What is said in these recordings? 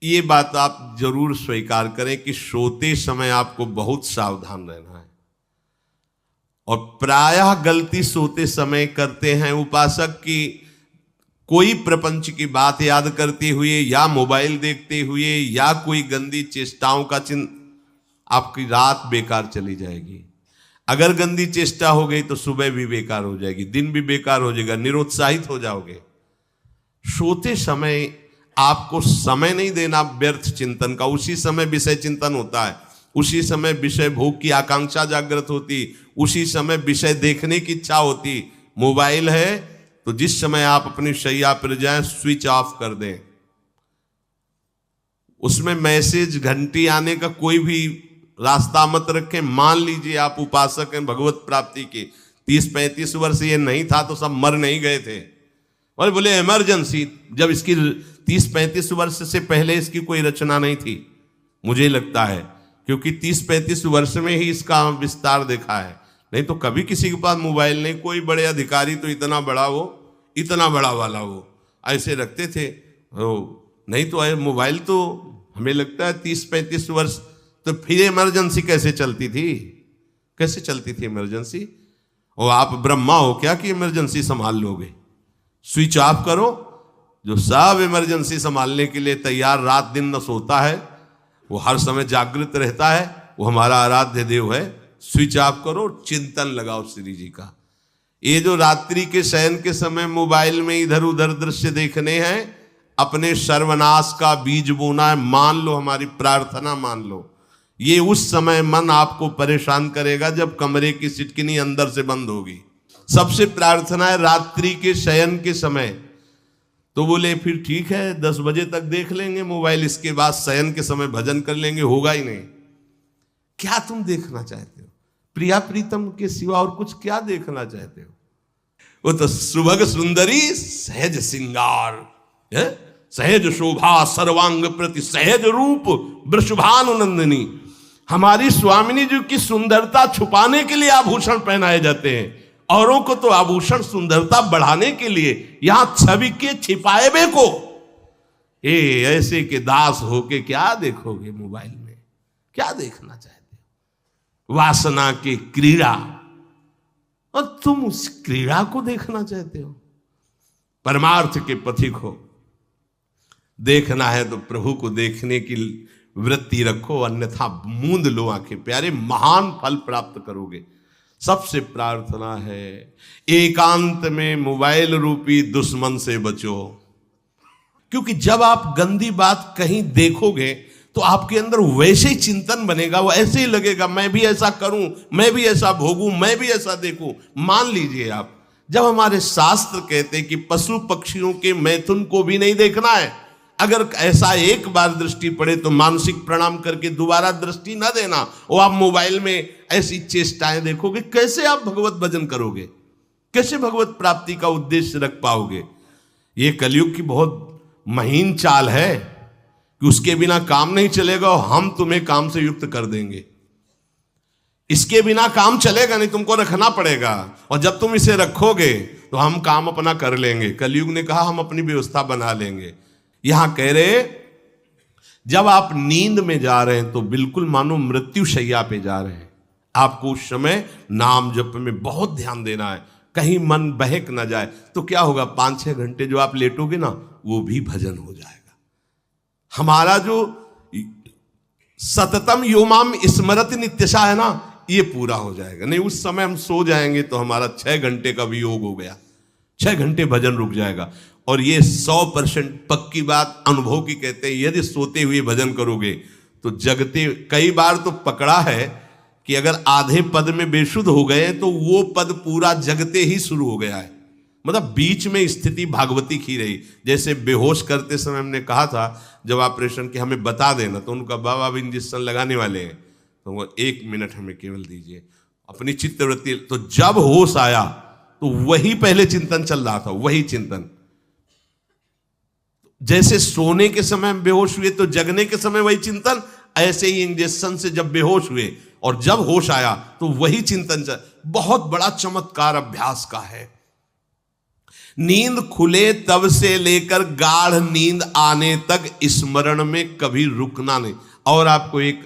ये बात आप जरूर स्वीकार करें कि सोते समय आपको बहुत सावधान रहना है। और प्रायः गलती सोते समय करते हैं उपासक की, कोई प्रपंच की बात याद करते हुए या मोबाइल देखते हुए या कोई गंदी चेष्टाओं का आपकी रात बेकार चली जाएगी। अगर गंदी चेष्टा हो गई तो सुबह भी बेकार हो जाएगी, दिन भी बेकार हो जाएगा, निरुत्साहित हो जाओगे। सोते समय आपको समय नहीं देना व्यर्थ चिंतन का। उसी समय विषय चिंतन होता है, उसी समय विषय भोग की आकांक्षा जागृत होती, उसी समय विषय देखने की इच्छा होती। मोबाइल है तो जिस समय आप अपनी शैया पर जाएं स्विच ऑफ कर दें। उसमें मैसेज घंटी आने का कोई भी रास्ता मत रखें। मान लीजिए आप उपासक हैं भगवत प्राप्ति के, 30-35 वर्ष ये नहीं था तो सब मर नहीं गए थे। और बोले इमरजेंसी, जब इसकी 30-35 वर्ष से पहले इसकी कोई रचना नहीं थी, मुझे लगता है, क्योंकि 30-35 वर्ष में ही इसका विस्तार देखा है। नहीं तो कभी किसी के पास मोबाइल नहीं। कोई बड़े अधिकारी तो इतना बड़ा वो, इतना बड़ा वाला वो ऐसे रखते थे। नहीं तो मोबाइल तो हमें लगता है 30-35 वर्ष। तो फिर इमरजेंसी कैसे चलती थी? कैसे चलती थी इमरजेंसी? और आप ब्रह्मा हो क्या कि इमरजेंसी संभाल लोगे? स्विच ऑफ करो। जो सब इमरजेंसी संभालने के लिए तैयार, रात दिन न सोता है, वो हर समय जागृत रहता है, वो हमारा आराध्य देव है। स्विच ऑफ करो, चिंतन लगाओ श्री जी का। ये जो रात्रि के शयन के समय मोबाइल में इधर उधर दृश्य देखने हैं, अपने सर्वनाश का बीज बोना है। मान लो, हमारी प्रार्थना मान लो, ये उस समय मन आपको परेशान करेगा जब कमरे की सिटकिनी अंदर से बंद होगी। सबसे प्रार्थना है रात्रि के शयन के समय। तो बोले फिर ठीक है 10 बजे तक देख लेंगे मोबाइल, इसके बाद शयन के समय भजन कर लेंगे। होगा ही नहीं। क्या तुम देखना चाहते हो? प्रिया प्रीतम के सिवा और कुछ क्या देखना चाहते हो? वो तो सुभग सुंदरी सहज सिंगार, सहज शोभा सर्वांग प्रति सहज रूप वृषभानुनंदिनी। हमारी स्वामिनी जी की सुंदरता छुपाने के लिए आभूषण पहनाए जाते हैं, औरों को तो आभूषण सुंदरता बढ़ाने के लिए। यहां छवि के छिपाए बे को ऐसे के दास होके क्या देखोगे मोबाइल में? क्या देखना चाहते हो? वासना की क्रीड़ा, और तुम उस क्रीड़ा को देखना चाहते हो। परमार्थ के पथिक हो। देखना है तो प्रभु को देखने की वृत्ति रखो, अन्यथा मूंद लो आंखें। प्यारे, महान फल प्राप्त करोगे। सबसे प्रार्थना है एकांत में मोबाइल रूपी दुश्मन से बचो। क्योंकि जब आप गंदी बात कहीं देखोगे तो आपके अंदर वैसे ही चिंतन बनेगा, वो ऐसे ही लगेगा मैं भी ऐसा करूं, मैं भी ऐसा भोगूं, मैं भी ऐसा देखूं। मान लीजिए आप, जब हमारे शास्त्र कहते हैं कि पशु पक्षियों के मैथुन को भी नहीं देखना है, अगर ऐसा एक बार दृष्टि पड़े तो मानसिक प्रणाम करके दोबारा दृष्टि ना देना। और आप मोबाइल में ऐसी चेष्टाएं देखोगे, कैसे आप भगवत भजन करोगे? कैसे भगवत प्राप्ति का उद्देश्य रख पाओगे? ये कलयुग की बहुत महीन चाल है कि उसके बिना काम नहीं चलेगा और हम तुम्हें काम से युक्त कर देंगे। इसके बिना काम चलेगा नहीं, तुमको रखना पड़ेगा। और जब तुम इसे रखोगे तो हम काम अपना कर लेंगे। कलयुग ने कहा हम अपनी व्यवस्था बना लेंगे। यहां कह रहे जब आप नींद में जा रहे हैं तो बिल्कुल मानो मृत्यु शैया पे जा रहे हैं। आपको उस समय नाम जप में बहुत ध्यान देना है, कहीं मन बहक ना जाए। तो क्या होगा, 5-6 घंटे जो आप लेटोगे ना, वो भी भजन हो जाएगा। हमारा जो सततम योमाम स्मरति नित्यशा है ना, ये पूरा हो जाएगा। नहीं, उस समय हम सो जाएंगे तो हमारा 6 घंटे का वियोग हो गया, 6 घंटे भजन रुक जाएगा। और ये 100% पक्की बात अनुभव की कहते हैं। यदि सोते हुए भजन करोगे तो जगते, कई बार तो पकड़ा है कि अगर आधे पद में बेशुद्ध हो गए तो वो पद पूरा जगते ही शुरू हो गया है। मतलब बीच में स्थिति भागवती की रही। जैसे बेहोश करते समय हमने कहा था जब ऑपरेशन के हमें बता देना, तो उनका बाबा अब इंजेक्शन लगाने वाले हैं तो वो 1 मिनट हमें केवल दीजिए, अपनी चित्तवृत्ति। तो जब होश आया तो वही पहले चिंतन चल रहा था, वही चिंतन। जैसे सोने के समय बेहोश हुए तो जगने के समय वही चिंतन, ऐसे ही इंजेक्शन से जब बेहोश हुए और जब होश आया तो वही चिंतन चल। बहुत बड़ा चमत्कार अभ्यास का है। नींद खुले तब से लेकर गाढ़ नींद आने तक स्मरण में कभी रुकना नहीं। और आपको एक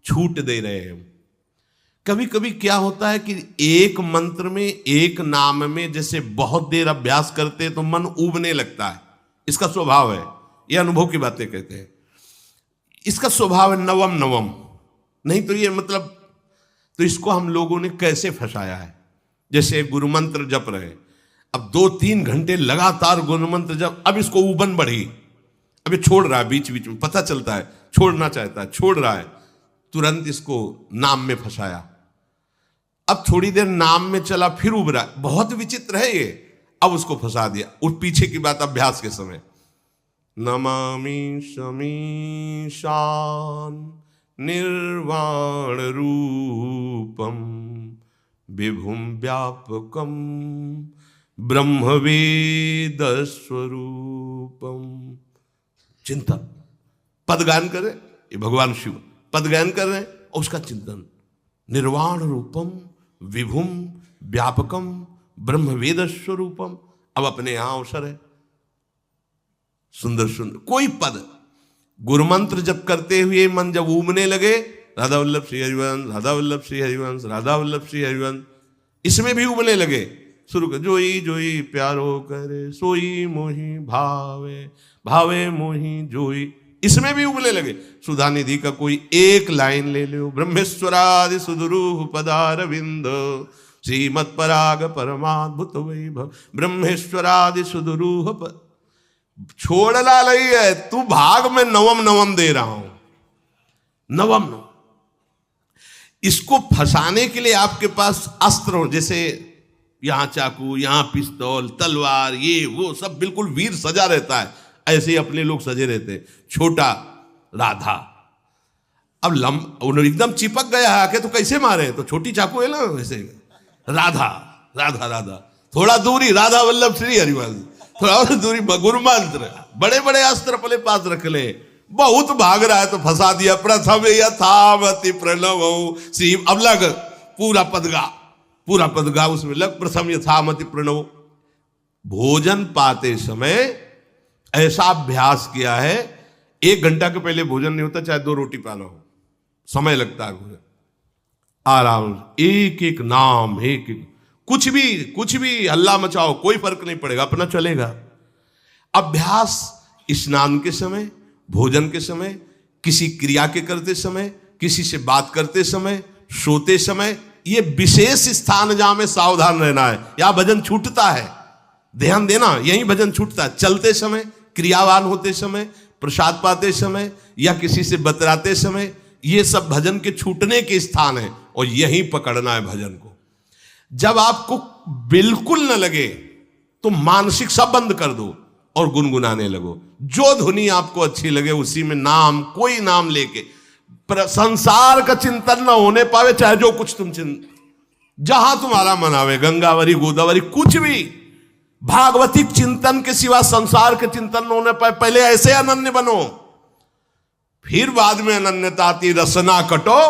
छूट दे रहे हैं। कभी कभी क्या होता है कि एक मंत्र में, एक नाम में जैसे बहुत देर अभ्यास करते तो मन उबने लगता है। इसका स्वभाव है, ये अनुभव की बातें कहते हैं। इसका स्वभाव है नवम नवम, नहीं तो ये मतलब, तो इसको हम लोगों ने कैसे फंसाया है। जैसे गुरु मंत्र जप रहे, अब 2-3 घंटे लगातार गुरु मंत्र जप, अब इसको उबन बढ़ी, अब ये छोड़ रहा है, बीच बीच में पता चलता है छोड़ना चाहता है, छोड़ रहा है, तुरंत इसको नाम में फंसाया। अब थोड़ी देर नाम में चला, फिर उब रहा है, बहुत विचित्र है ये। अब उसको फंसा दिया। उस पीछे की बात अभ्यास के समय, नमामि शमीशान निर्वाण रूपम विभुम व्यापकम ब्रह्मवेद स्वरूपम। चिंतन, पदगान करे, ये भगवान शिव पदगान कर रहे हैं और उसका चिंतन, निर्वाण रूपम विभुम व्यापकम ब्रह्मवेद स्वरूपम। अब अपने यहां अवसर है, सुंदर सुंदर कोई पद गुरुमंत्र जब करते हुए मन जब उबने लगे, राधा वल्लभ श्री हरिवंश, राधा वल्लभ श्री हरिवंश, राधा वल्लभ श्री हरिवंश, इसमें भी उबने लगे, शुरू कर, जोई जोई प्यारो करे सोई मोही भावे, भावे मोही जोई, इसमें भी उबने लगे। सुधा निधि का कोई एक लाइन ले लो, ब्रह्मेश्वरादि सुदुरूह पदारविंद श्रीमत् पराग परमाद्भुत वैभव, ब्रह्मेश्वरादि सुदुरूह छोड़ना नहीं है, तू भाग में नवम नवम दे रहा हूं, नवम नवम। इसको फंसाने के लिए आपके पास अस्त्र हो, जैसे यहां चाकू, यहां पिस्तौल, तलवार, ये वो सब बिल्कुल वीर सजा रहता है, ऐसे ही अपने लोग सजे रहते। छोटा राधा, अब एकदम चिपक गया है आके, तो कैसे मारे, तो छोटी चाकू है ना वैसे, राधा राधा राधा, थोड़ा दूरी राधा वल्लभ श्री हरिवंश, थोड़ा और दूरी गुरु मंत्र, बड़े बड़े अस्त्र अपने पास रख ले। बहुत भाग रहा है तो फंसा दिया। प्रथम यथावति प्रणव श्री, अब लग पूरा पदगा, पूरा पदगा उसमें लग, प्रथम यथामति प्रणव। भोजन पाते समय ऐसा अभ्यास किया है, 1 घंटा के पहले भोजन नहीं होता, चाहे 2 रोटी पाना हो, समय लगता है भोजन, आराम, एक एक नाम, एक एक, कुछ भी हल्ला मचाओ, कोई फर्क नहीं पड़ेगा, अपना चलेगा। अभ्यास स्नान के समय, भोजन के समय, किसी क्रिया के करते समय, किसी से बात करते समय, सोते समय, ये विशेष स्थान जहां में सावधान रहना है। यहां भजन छूटता है, ध्यान देना, यही भजन छूटता है। चलते समय, क्रियावान होते समय, प्रसाद पाते समय या किसी से बतराते समय, ये सब भजन के छूटने के स्थान है और यही पकड़ना है भजन को। जब आपको बिल्कुल न लगे तो मानसिक सब बंद कर दो और गुनगुनाने लगो। जो धुनी आपको अच्छी लगे उसी में नाम, कोई नाम लेके, संसार का चिंतन न होने पावे, चाहे जो कुछ तुम जहां तुम्हारा मन आवे, गंगावरी गोदावरी, कुछ भी भागवतिक चिंतन के सिवा संसार के चिंतन न होने पाए। पहले ऐसे अनन्य बनो, फिर बाद में अनन्यता आती, रसना कटो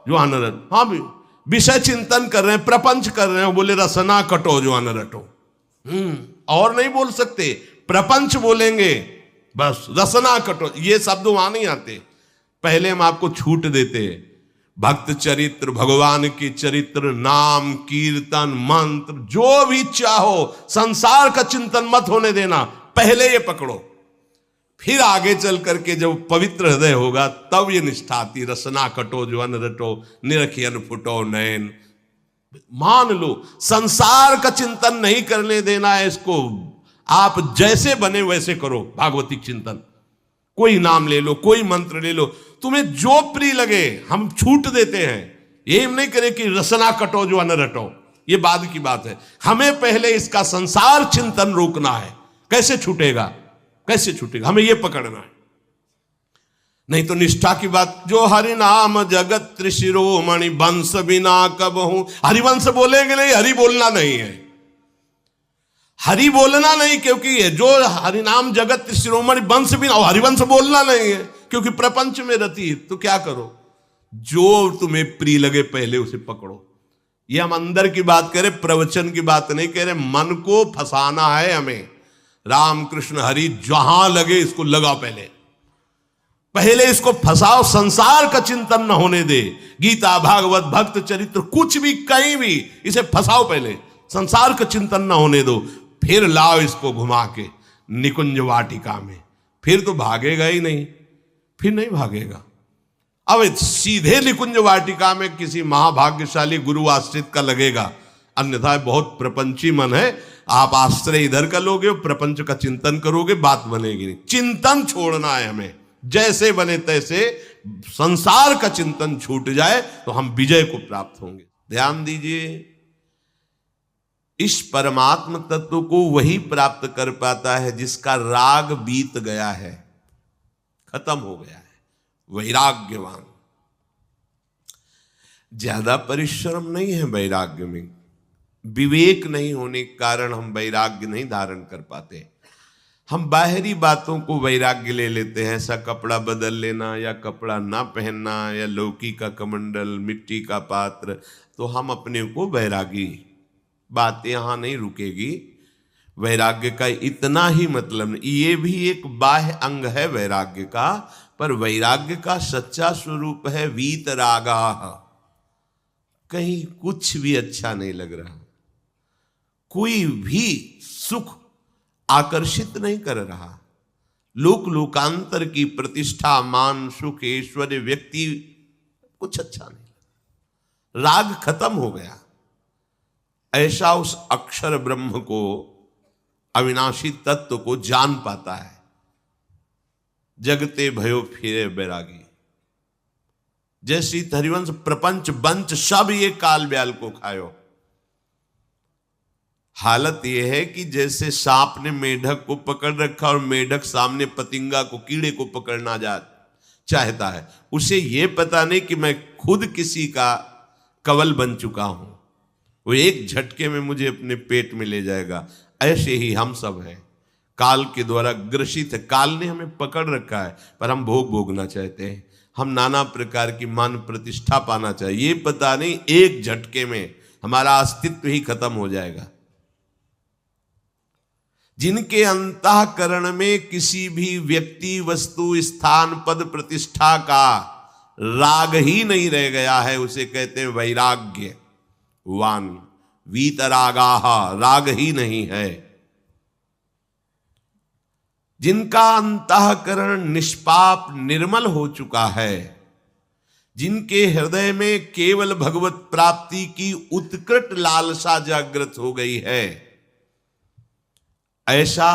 जो अनरट। हाँ भी विषय चिंतन कर रहे हैं, प्रपंच कर रहे हैं, बोले रसना कटो जो अनरटो। और नहीं बोल सकते, प्रपंच बोलेंगे बस, रसना कटो, ये शब्द वहां नहीं आते। पहले हम आपको छूट देते, भक्त चरित्र, भगवान की चरित्र, नाम, कीर्तन, मंत्र, जो भी चाहो, संसार का चिंतन मत होने देना, पहले ये पकड़ो। फिर आगे चल करके जब पवित्र हृदय होगा तब ये निष्ठा आती, रसना कटो जो अन रटो, निरखियन फुटो नयन। मान लो संसार का चिंतन नहीं करने देना है इसको, आप जैसे बने वैसे करो भागवतिक चिंतन। कोई नाम ले लो, कोई मंत्र ले लो, तुम्हें जो प्रिय लगे, हम छूट देते हैं। ये हम नहीं करें कि रसना कटो जो अन रटो, ये बाद की बात है। हमें पहले इसका संसार चिंतन रोकना है। कैसे छूटेगा, कैसे छूटेगा, हमें यह पकड़ना है। नहीं तो निष्ठा की बात, जो हरि नाम जगत त्रिशिरोमणि वंश बिना कब हूं, हरिवंश बोलेंगे नहीं, हरि बोलना नहीं है, हरि बोलना नहीं, क्योंकि जो हरि नाम जगत त्रिशिरोमणि वंश बिना, हरिवंश बोलना नहीं है क्योंकि प्रपंच में रति। तो क्या करो, जो तुम्हें प्रिय लगे पहले उसे पकड़ो, ये हम अंदर की बात करें, प्रवचन की बात नहीं कह रहे। मन को फंसाना है हमें। राम कृष्ण हरि जहां लगे इसको लगा, पहले इसको फंसाओ, संसार का चिंतन न होने दे। गीता भागवत भक्त चरित्र कुछ भी कहीं भी इसे फंसाओ, पहले संसार का चिंतन न होने दो, फिर लाओ इसको घुमा के निकुंज वाटिका में। फिर तो भागेगा ही नहीं, फिर नहीं भागेगा। अब सीधे निकुंज वाटिका में किसी महाभाग्यशाली गुरु आश्रित का लगेगा, अन्यथा बहुत प्रपंची मन है। आप आश्रय इधर का लोगे, प्रपंच का चिंतन करोगे, बात बनेगी नहीं। चिंतन छोड़ना है हमें, जैसे बने तैसे संसार का चिंतन छूट जाए तो हम विजय को प्राप्त होंगे। ध्यान दीजिए, इस परमात्म तत्व को वही प्राप्त कर पाता है जिसका राग बीत गया है, खत्म हो गया है, वैराग्यवान। ज्यादा परिश्रम नहीं है वैराग्य में, विवेक नहीं होने के कारण हम वैराग्य नहीं धारण कर पाते। हम बाहरी बातों को वैराग्य ले लेते हैं, ऐसा कपड़ा बदल लेना या कपड़ा ना पहनना या लौकी का कमंडल, मिट्टी का पात्र, तो हम अपने को वैरागी। बात यहां नहीं रुकेगी। वैराग्य का इतना ही मतलब नहीं, ये भी एक बाह्य अंग है वैराग्य का, पर वैराग्य का सच्चा स्वरूप है वीतरागा। कहीं कुछ भी अच्छा नहीं लग रहा, कोई भी सुख आकर्षित नहीं कर रहा, लोक लोकांतर की प्रतिष्ठा, मान, सुख, ऐश्वर्य, व्यक्ति, कुछ अच्छा नहीं। राग खत्म हो गया। ऐसा उस अक्षर ब्रह्म को, अविनाशी तत्व को जान पाता है। जगते भयो फिरे बैरागी। जैसी हरिवंश प्रपंच बंच सब ये काल ब्याल को खायो। हालत यह है कि जैसे सांप ने मेढक को पकड़ रखा और मेढक सामने पतिंगा को, कीड़े को पकड़ना चाहता है। उसे यह पता नहीं कि मैं खुद किसी का कवल बन चुका हूं, वो एक झटके में मुझे अपने पेट में ले जाएगा। ऐसे ही हम सब हैं, काल के द्वारा ग्रसित है। काल ने हमें पकड़ रखा है, पर हम भोग भोगना चाहते हैं। हम नाना प्रकार की मान प्रतिष्ठा पाना चाहिए, ये पता नहीं एक झटके में हमारा अस्तित्व ही खत्म हो जाएगा। जिनके अंतःकरण में किसी भी व्यक्ति, वस्तु, स्थान, पद, प्रतिष्ठा का राग ही नहीं रह गया है, उसे कहते हैं वैराग्यवान। वीतरागाः, राग ही नहीं है। जिनका अंतःकरण निष्पाप निर्मल हो चुका है, जिनके हृदय में केवल भगवत प्राप्ति की उत्कट लालसा जागृत हो गई है, ऐसा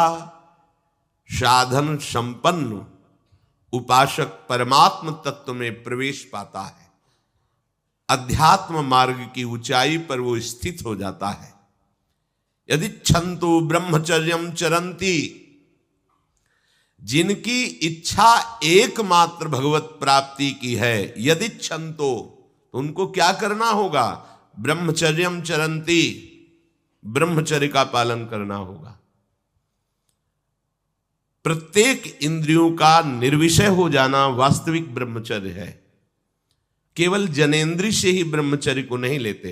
साधन संपन्न उपासक परमात्म तत्व में प्रवेश पाता है। अध्यात्म मार्ग की ऊंचाई पर वो स्थित हो जाता है। यदि छंतु ब्रह्मचर्यम चरंती, जिनकी इच्छा एकमात्र भगवत प्राप्ति की है, यदि छंतो, तो उनको क्या करना होगा? ब्रह्मचर्यम चरंती, ब्रह्मचर्य का पालन करना होगा। प्रत्येक इंद्रियों का निर्विषय हो जाना वास्तविक ब्रह्मचर्य है। केवल जनेंद्रिय से ही ब्रह्मचर्य को नहीं लेते।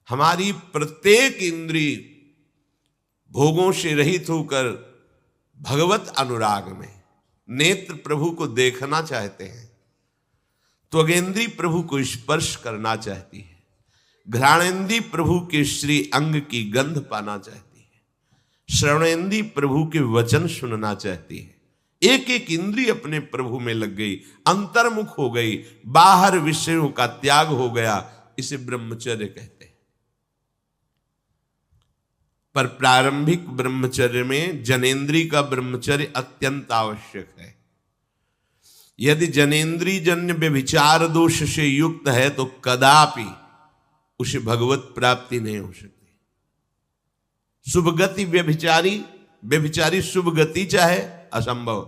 हमारी प्रत्येक इंद्री भोगों से रहित होकर भगवत अनुराग में, नेत्र प्रभु को देखना चाहते हैं, त्वगेंद्री प्रभु को स्पर्श करना चाहती है, घ्राणेंद्री प्रभु के श्री अंग की गंध पाना चाहती है, श्रवणेंद्री प्रभु के वचन सुनना चाहती है। एक एक इंद्री अपने प्रभु में लग गई, अंतर्मुख हो गई, बाहर विषयों का त्याग हो गया। इसे ब्रह्मचर्य कहते हैं। पर प्रारंभिक ब्रह्मचर्य में जनेंद्री का ब्रह्मचर्य अत्यंत आवश्यक है। यदि जनेंद्री जन्य व्यभिचार दोष से युक्त है तो कदापि उसे भगवत प्राप्ति नहीं हो सकती। शुभ गति व्यभिचारी शुभ गति चाहे असंभव।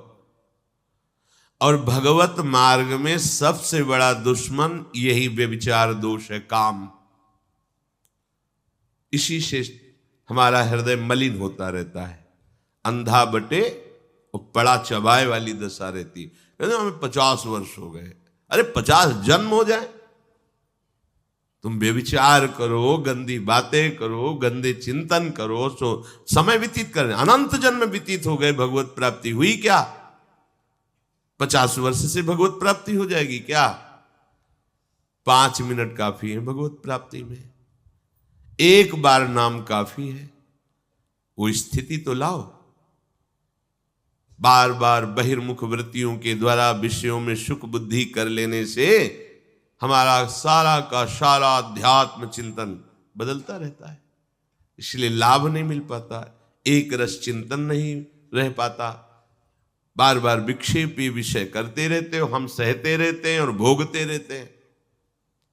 और भगवत मार्ग में सबसे बड़ा दुश्मन यही व्यभिचार दोष है, काम। इसी से हमारा हृदय मलिन होता रहता है, अंधा बटे और पड़ा चबाए वाली दशा रहती। कहते हमें 50 वर्ष हो गए। अरे 50 जन्म हो जाए तुम व्यभिचार करो, गंदी बातें करो, गंदे चिंतन करो, सो समय व्यतीत कर, अनंत जन्म व्यतीत हो गए, भगवत प्राप्ति हुई क्या? 50 वर्ष से भगवत प्राप्ति हो जाएगी क्या? 5 मिनट काफी है भगवत प्राप्ति में, एक बार नाम काफी है। वो स्थिति तो लाओ। बार बार बहिर्मुख वृत्तियों के द्वारा विषयों में सुख बुद्धि कर लेने से हमारा सारा का सारा अध्यात्म चिंतन बदलता रहता है, इसलिए लाभ नहीं मिल पाता, एक रस चिंतन नहीं रह पाता। बार बार विक्षेपी विषय करते रहते हो, हम सहते रहते हैं और भोगते रहते हैं।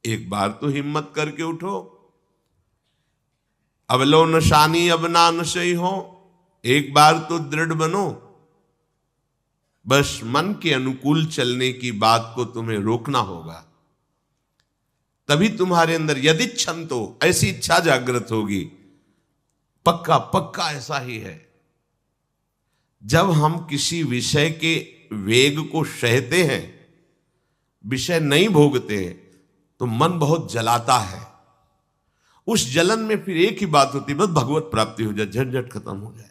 एक बार तो हिम्मत करके उठो, अब लो नशानी अब ना नशई हो, एक बार तो दृढ़ बनो। बस मन के अनुकूल चलने की बात को तुम्हें रोकना होगा, तभी तुम्हारे अंदर यदि क्षण तो ऐसी इच्छा जागृत होगी। पक्का पक्का ऐसा ही है, जब हम किसी विषय के वेग को सहते हैं, विषय नहीं भोगते हैं, तो मन बहुत जलाता है। उस जलन में फिर एक ही बात होती है, बस भगवत प्राप्ति हो जाए, झंझट खत्म हो जाए।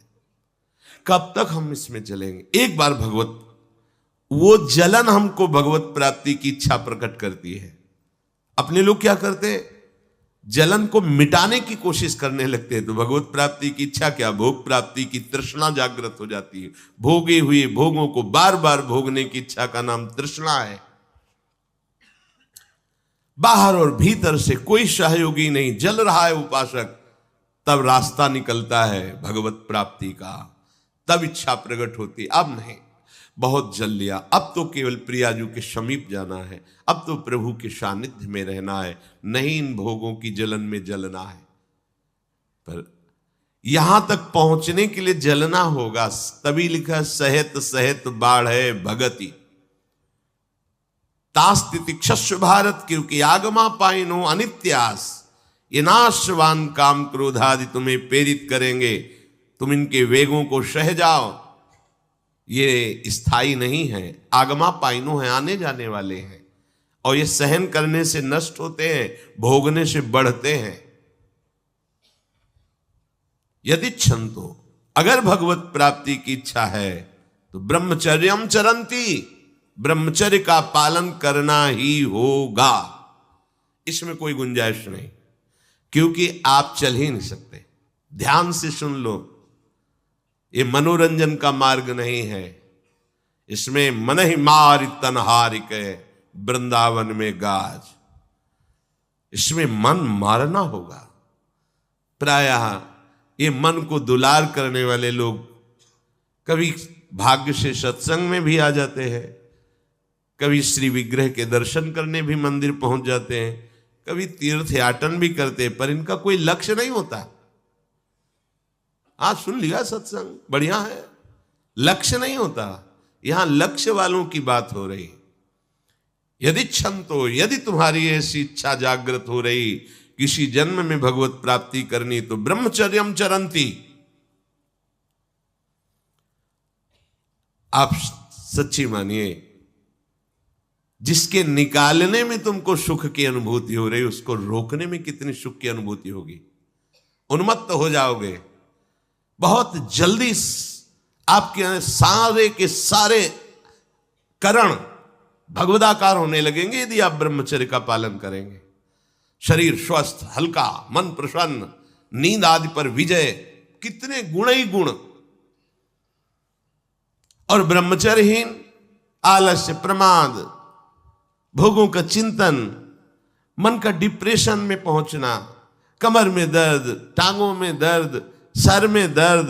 कब तक हम इसमें चलेंगे? एक बार भगवत, वो जलन हमको भगवत प्राप्ति की इच्छा प्रकट करती है। अपने लोग क्या करते हैं, जलन को मिटाने की कोशिश करने लगते हैं, तो भगवत प्राप्ति की इच्छा क्या, भोग प्राप्ति की तृष्णा जागृत हो जाती है। भोगे हुए भोगों को बार बार भोगने की इच्छा का नाम तृष्णा है। बाहर और भीतर से कोई सहयोगी नहीं, जल रहा है उपासक, तब रास्ता निकलता है भगवत प्राप्ति का, तब इच्छा प्रकट होती। अब नहीं, बहुत जल लिया, अब तो केवल प्रियाजू के समीप जाना है, अब तो प्रभु के सानिध्य में रहना है, नहीं इन भोगों की जलन में जलना है। पर यहां तक पहुंचने के लिए जलना होगा, तभी लिखा सहित सहित बाढ़ भगति तास्तितिक्षस्व भारत, क्योंकि आगमा पाइनो अनित्यास, ये नाशवान काम क्रोधादि तुम्हें प्रेरित करेंगे, तुम इनके वेगों को सह जाओ, ये स्थायी नहीं है। आगमा पाइनो है, आने जाने वाले हैं, और ये सहन करने से नष्ट होते हैं, भोगने से बढ़ते हैं। यदि क्षंतो, अगर भगवत प्राप्ति की इच्छा है तो ब्रह्मचर्यम चरंती, ब्रह्मचर्य का पालन करना ही होगा, इसमें कोई गुंजाइश नहीं, क्योंकि आप चल ही नहीं सकते। ध्यान से सुन लो, ये मनोरंजन का मार्ग नहीं है, इसमें मन ही मार तनहारिक वृंदावन में गाज, इसमें मन मारना होगा। प्रायः ये मन को दुलार करने वाले लोग कभी भाग्य से सत्संग में भी आ जाते हैं, कभी श्री विग्रह के दर्शन करने भी मंदिर पहुंच जाते हैं, कभी तीर्थ याटन भी करते हैं, पर इनका कोई लक्ष्य नहीं होता। आज सुन लिया सत्संग, बढ़िया है, लक्ष्य नहीं होता। यहां लक्ष्य वालों की बात हो रही। यदि क्षण तो, यदि तुम्हारी ऐसी इच्छा जागृत हो रही किसी जन्म में भगवत प्राप्ति करनी, तो ब्रह्मचर्यम चरंती, आप सच्ची मानिए, जिसके निकालने में तुमको सुख की अनुभूति हो रही, उसको रोकने में कितनी सुख की अनुभूति होगी। उन्मत्त हो जाओगे, बहुत जल्दी आपके सारे के सारे करण भगवदाकार होने लगेंगे यदि आप ब्रह्मचर्य का पालन करेंगे। शरीर स्वस्थ, हल्का, मन प्रसन्न, नींद आदि पर विजय, कितने गुण ही गुण। और ब्रह्मचर्यहीन आलस्य, प्रमाद, भोगों का चिंतन, मन का डिप्रेशन में पहुंचना, कमर में दर्द, टांगों में दर्द, सर में दर्द,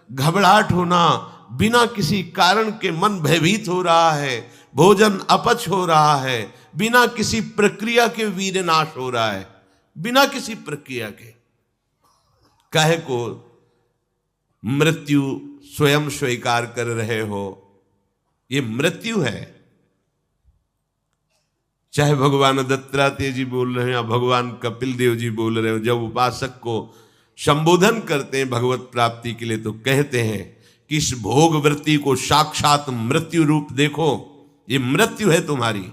घबराहट होना, बिना किसी कारण के मन भयभीत हो रहा है, भोजन अपच हो रहा है, बिना किसी प्रक्रिया के वीर नाश हो रहा है, बिना किसी प्रक्रिया के। काहे को मृत्यु स्वयं स्वीकार कर रहे हो, ये मृत्यु है। चाहे भगवान दत्तात्रेय जी बोल रहे हैं या भगवान कपिल देव जी बोल रहे हो, जब उपासक को संबोधन करते हैं भगवत प्राप्ति के लिए, तो कहते हैं कि इस भोग वृत्ति को साक्षात मृत्यु रूप देखो, ये मृत्यु है तुम्हारी।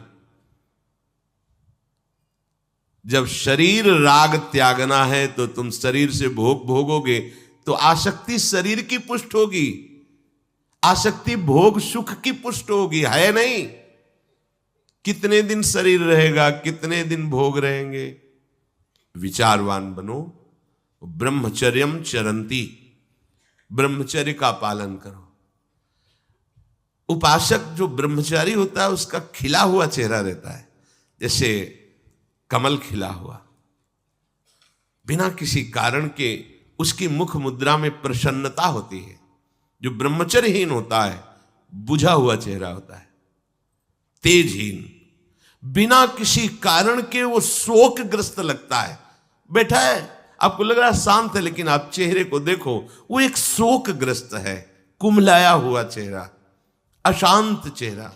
जब शरीर राग त्यागना है तो तुम शरीर से भोग भोगोगे तो आसक्ति शरीर की पुष्ट होगी, आसक्ति भोग सुख की पुष्ट होगी, है नहीं। कितने दिन शरीर रहेगा, कितने दिन भोग रहेंगे। विचारवान बनो, ब्रह्मचर्यम चरंती, ब्रह्मचर्य का पालन करो। उपासक जो ब्रह्मचारी होता है उसका खिला हुआ चेहरा रहता है, जैसे कमल खिला हुआ, बिना किसी कारण के उसकी मुख मुद्रा में प्रसन्नता होती है। जो ब्रह्मचर्यहीन होता है बुझा हुआ चेहरा होता है, तेजहीन, बिना किसी कारण के वो शोकग्रस्त लगता है। बैठा है, आपको लग रहा है शांत है, लेकिन आप चेहरे को देखो, वो एक शोकग्रस्त है, कुम्हलाया हुआ चेहरा, अशांत चेहरा।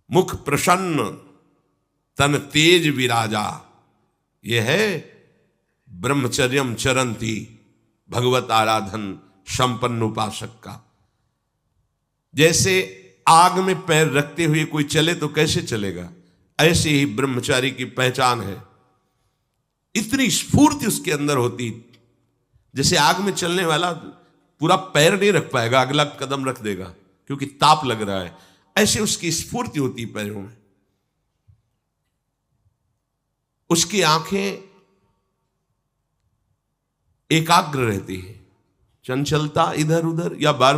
मुख प्रसन्न, तन तेज विराजा, यह है ब्रह्मचर्यम चरंती, भगवत आराधन संपन्न उपासक का। जैसे आग में पैर रखते हुए कोई चले तो कैसे चलेगा, ऐसे ही ब्रह्मचारी की पहचान है। इतनी स्फूर्ति उसके अंदर होती, जैसे आग में चलने वाला पूरा पैर नहीं रख पाएगा, अगला कदम रख देगा क्योंकि ताप लग रहा है, ऐसे उसकी स्फूर्ति होती पैरों में। उसकी आंखें एकाग्र रहती है, चंचलता इधर उधर या बार बार